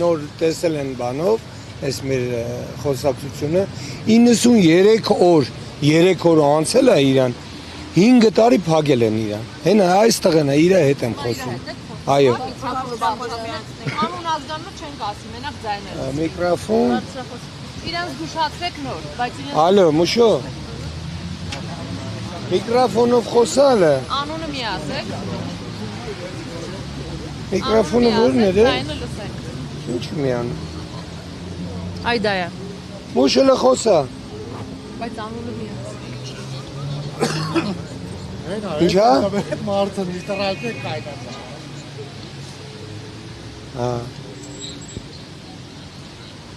նոր տեսել են բանով, այս մեր խոսակցությունը 93 օր 3 օր անցել է իրան 5 տարի փակել են իրան հենա այստեղ են իր հետ եմ խոսում այո Անուն ազգանունը չենք ասի, մենակ ձայները Միկրոֆոն Իրանց զգուշացրեք նոր, բայց իրենց Ալո, մուշո Միկրոֆոնով խոսալը Անունը մի ասեք Միկրոֆոնը որն է Ձայնը լսենք Ինչ միան Այ դա է Մուշելը խոսա Բայց անունը մի ասեք Ինչա Մարդը լիտերալmente կայնացա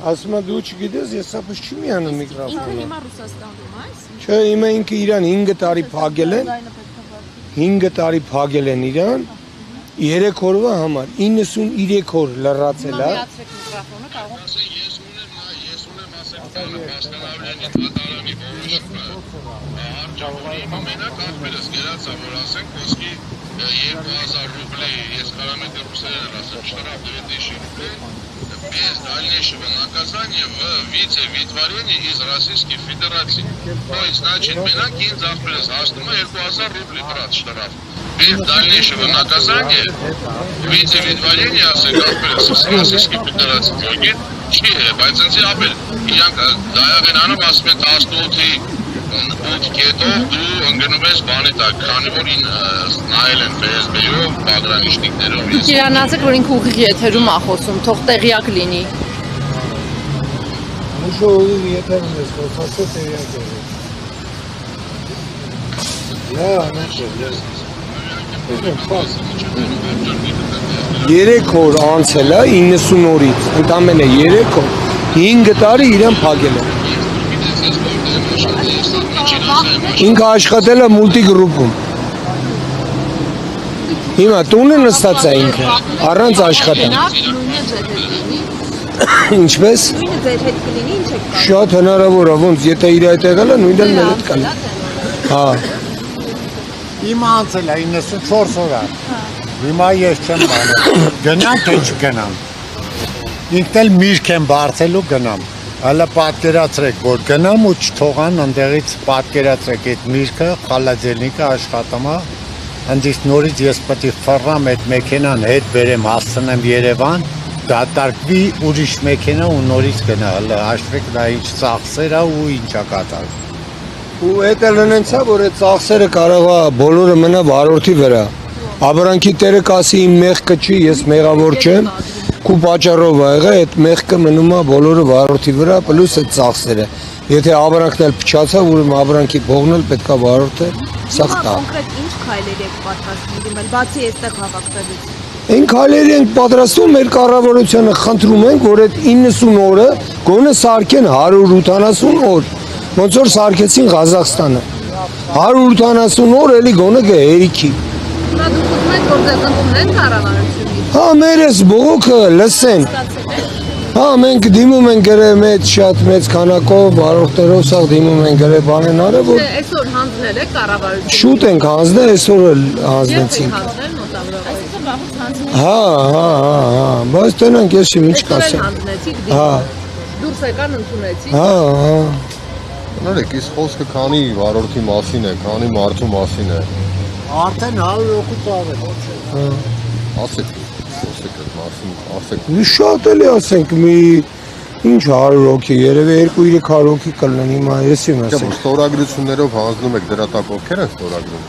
Ասում դու չգիտես, ես սապս չի միանում Ինքը միկրոֆոնը հիմա Ռուսաստանում այս Չէ, հիմա ինքը իրան 5 տարի փակել են 5 տարի փակել են իրան 3 օրվա համար 93 օր լրացել է Միացրեք միկրոֆոնը կարող Ես ունեմ ասել բաստանավլյանի թատարանի որոշումը Արճավանի մենակ ախպերս գերացա, որ ասենք ոսկի 2000 ռուբլի, ես կարամ это русское ասեմ, штраф 2000 рублей без дальнейшего наказания в вице-витворении из Российской Федерации. То есть, значит, մենակ ինձ ախպերս հաշտում է 2000 ռուբլի брат штраф. Без дальнейшего наказания вице-витворение ասենք ախպերս из Российской Федерации. Յոգի չի է, բայց ինձ ապել իրանք դայավ են անում ասում են 18-ի կետով դու ընգնում ես բանի տակ, քանի որ նայել են FSB-ով, պագրանիշնիկներով Իրան ասեք, որ ինքը ուղիղ եթերում է խոսում, թող տեղյակ լինի Մուշո ուղիղ եթերում ես խոսացը տեղյակ է Երեք օր անցել է 90 օրից, ընդամենը 3 օր 5 տարի իրան փակել է Ինքը աշխատել է մուլտիգրուպում Հիմա տունը նստած է ինքը, առանց աշխատան Ինչպես? Շատ հնարավոր է, ոնց, եթե իր այդ եղել է, նույնն էլ մեր հետ կան Հա Իմ անցել է 94 օր Հիմա ես չեմ բանը Գնամ թե չգնամ Ինքն էլ միրգ եմ բարձելու գնամ Հələ պատկերացրեք, որ գնամ ու չթողան ընդեղից պատկերացրեք այդ միրգը, խալաձելնիկը աշխատամա Ընդից նորից ես պետք է ֆռամ այդ մեքենան հետ բերեմ հասցնեմ Երևան դատարկվի ուրիշ մեքենա ու նորից գնա հələ հաշվեք դա ինչ ծախսեր է ու ինչա կատարվում Ու էդ էլ ընենցա, որ այդ ծախսերը կարող է բոլորը մնա վարորդի վրա Աբրանքի տերը կասի իմ մեղքը չի, ես մեղավոր չեմ Քու պատճառով ա եղա, այդ մեղքը մնում է բոլորը վարորդի վրա, պլյուս այդ ծախսերը Եթե աբրանքն էլ փչացա, ուրեմն աբրանքի փողն էլ պետք է վարորդը սախտա Կոնկրետ ինչ քայլեր եք պատրաստում դիմել, բացի այստեղ հավաքվելուց Այն քայլերի ենք պատրաստում մեր կառավարությանը խնդրում ենք, որ այդ 90 օրը գոնե սարքեն 180 օր Ոնց որ սարքեցին Ղազախստանը 180 օր էլի գոնե գերիքի Հիմա դուք ուզում եք, որ ձեզ ընդունեն կառավարությունից Հա մերս բողոքը լսեն Հա մենք դիմում ենք գրե մեծ շատ մեծ քանակով վարորդներով սա դիմում ենք գրե բանեն արը որ Այսօր հանձնել եք կառավարությունից Շուտ ենք հանձնել այսօր էլ հանձնեցինք հանձնել մոտավորապես Այսինքն վաղուց հանձնել Հա բայց տենանք ես ինչ կասեմ հանձնեցիք Հա դուրս եկան ընդունեցիք Հա Նորեք, իս խոսքը քանի վարորդի մասին է, քանի մարդու մասին է Արդեն 100 տարի Ասեք, խոսեք այդ մասին, ասեք Մի շատ էլի ասենք մի ինչ 100 հոգի երևի 2-300 հոգի կլինեն հիմա ես իմ Չէ, ասեմ ստորագրություններով հանձնում եք դրա տակ ովքեր են ստորագրում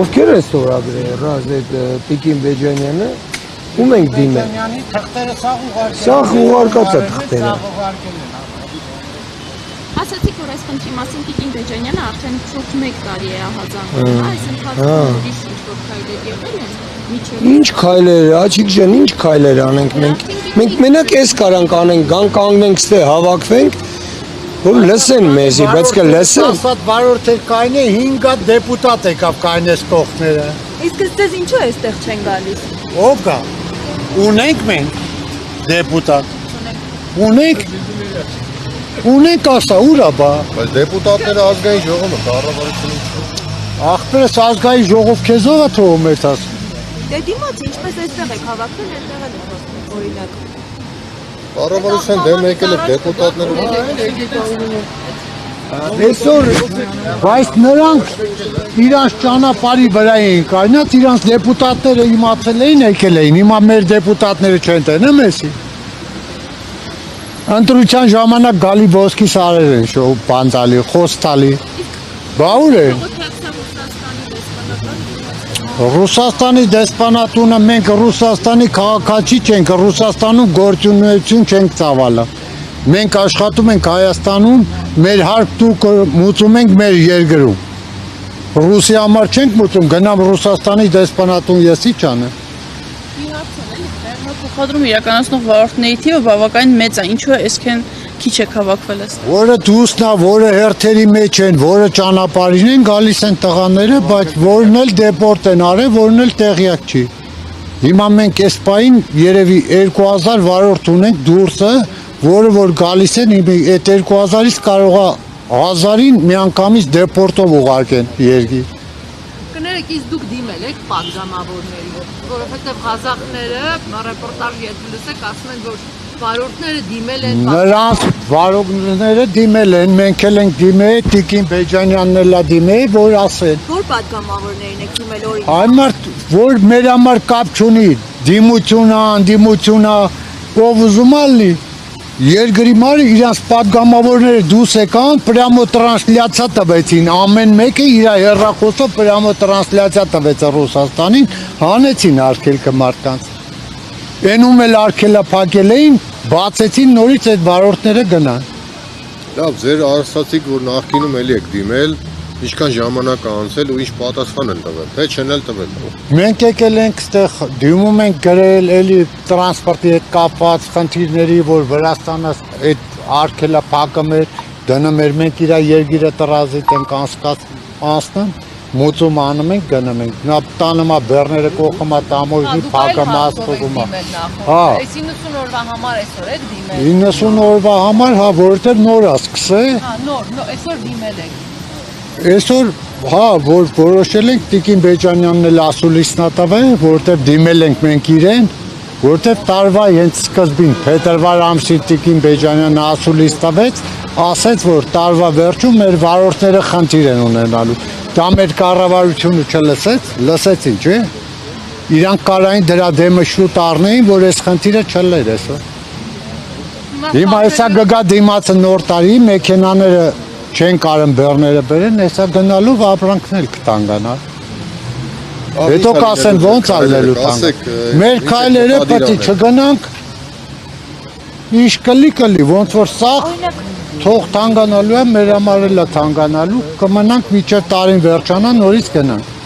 Ովքեր են ստորագրել ռազ այդ Տիկին Բեջանյանը ում ենք դիմել Բեջանյանի թղթերը սաղ ուղարկել Սաղ ուղարկած է թղթերը Ասացիք, որ այս խնդրի մասին Տիկին Բեջանյանը արդեն շուրջ 1 տարի է ահազանգում, այս ընթացքում ուրիշ ինչ-որ քայլեր եղել են, Ինչ քայլեր, աչիկ ջան, ինչ քայլեր անենք մենք Մենք մենակ էս կարանք անենք, գան կանգնենք ստե հավաքվենք Որ լսեն մեզի, բայց կլսեն Ասատ վարորդեր կային է 5 հատ դեպուտատ եկավ կայնես կողքները Իսկ ձեզ ինչու այստեղ չեն գալիս Ով կա Ունենք մենք դեպուտատ Ունենք ասա ուրա բա Բայց դեպուտատները ազգային ժողովը կառավարությունը Ախպերս ազգային ժողով քեզով է թողում ես ասում Դե դիմաց ինչպես այստեղ եք հավաքվել այստեղ էլ եք Կառավարության դեմ եկել է դեպուտատները։ Այսօր բայց նրանք իրանց ճանապարհի վրա էին կայնած, իրանց դեպուտատները իմացել էին եկել էին, հիմա մեր դեպուտատները չեն տենը մեզի։ Ընտրության ժամանակ գալի ոսկի սարեր են շո բանտալի, խոստալի։ Բա ուր են։ Ռուսաստանի դեսպանատունը մենք Ռուսաստանի քաղաքացի չենք, Ռուսաստանում գործունեություն չենք ծավալը։ Մենք աշխատում ենք Հայաստանում, մեր հարկ դուք մուծում ենք մեր երկրում։ Ռուսիա համար չենք մուծում, գնամ Ռուսաստանի դեսպանատուն եսի չանեմ։ Փոխադրում իրականացնող վարորդների թիվը բավականին մեծ է, ինչու է այսքան քիչ է հավաքվել այս։ Որը դուսնա, որը հերթերի մեջ են, որը ճանապարհին են գալիս են տղաները, բայց որն էլ դեպորտ են արել, որն էլ տեղյակ չի։ Հիմա մենք այս պահին երևի 2000 վարորդ ունենք դուրսը, որը որ գալիս են, այդ 2000-ից կարող է 1000-ին միանգամից դեպորտով ուղարկեն երկիր։ Կներեք, իսկ դուք դիմել եք պատգամավորների, որովհետև Ղազախները ռեպորտաժ ելույթ ասում են, որ վարորդները դիմել են Նրանց վարորդները դիմել են, մենք էլ ենք դիմել, Տիկին Բեջանյանն էլ է դիմել, որ ասեն։ Որ պատգամավորներին եք դիմել օրինակ։ Այն մարդ, որ մեր համար կապ չունի, դիմությունա, անդիմությունա, ով ուզում ալի, երկրի մարը իրանց պատգամավորները դուս եկան, պրյամո տրանսլյացիա տվեցին, ամեն մեկը իր հեռախոսով պրյամո տրանսլյացիա տվեց Ռուսաստանին, հանեցին արգելքը մարդկանց։ Էնում էլ արգելը փակել էին, բացեցին նորից այդ վարորդները գնան։ Լավ, ձեր ասացիք, որ նախկինում էլի եք դիմել, ինչքան ժամանակ է անցել ու ինչ պատասխան են տվել, թե չեն էլ տվել։ Մենք եկել ենք ստեղ դիմում ենք գրել էլի տրանսպորտի հետ կապված խնդիրների, որ Վրաստանը այդ արգելը փակում էր, դնում էր, մենք իր երկիրը տրազիտ ենք անցնում, մուծում անում ենք, գնում ենք։ Նա տանում է բեռները կողմը տամոյի փակում ասում է։ Հա։ Այս 90 օրվա համար այսօր եք դիմել։ 90 օրվա համար, հա, որովհետև նոր է սկսել։ Հա, նոր, այսօր դիմել եք։ Այսօր, հա, որ որոշել ենք Տիկին Բեջանյանն էլ ասուլիսնա տվել, որովհետև դիմել ենք մենք իրեն, որովհետև տարվա հենց սկզբին փետրվար ամսի Տիկին Բեջանյանը ասուլիս տվեց, ասեց, որ տարվա վերջում մեր վարորդները խնդիր են ունենալու։ Դա մեր կառավարությունը չլսեց, լսեցին, չէ՞։ Իրանք կարային դրա դեմը շուտ առնեին, որ այս խնդիրը չլեր այսօր։ Հիմա հեսա գգա դիմացը նոր տարի, մեքենաները չեն կարեն բեռները բերեն, հեսա գնալով ապրանքն էլ կտանգանա։ Հետո կասեն ոնց արվելու տանգ։ Մեր քայլերը պետք է չգնանք, ինչ կլի, ոնց որ սաղ թող թանկանալու է, մեր համար էլ է թանկանալու, կմնանք մինչև տարին վերջանա, նորից գնանք։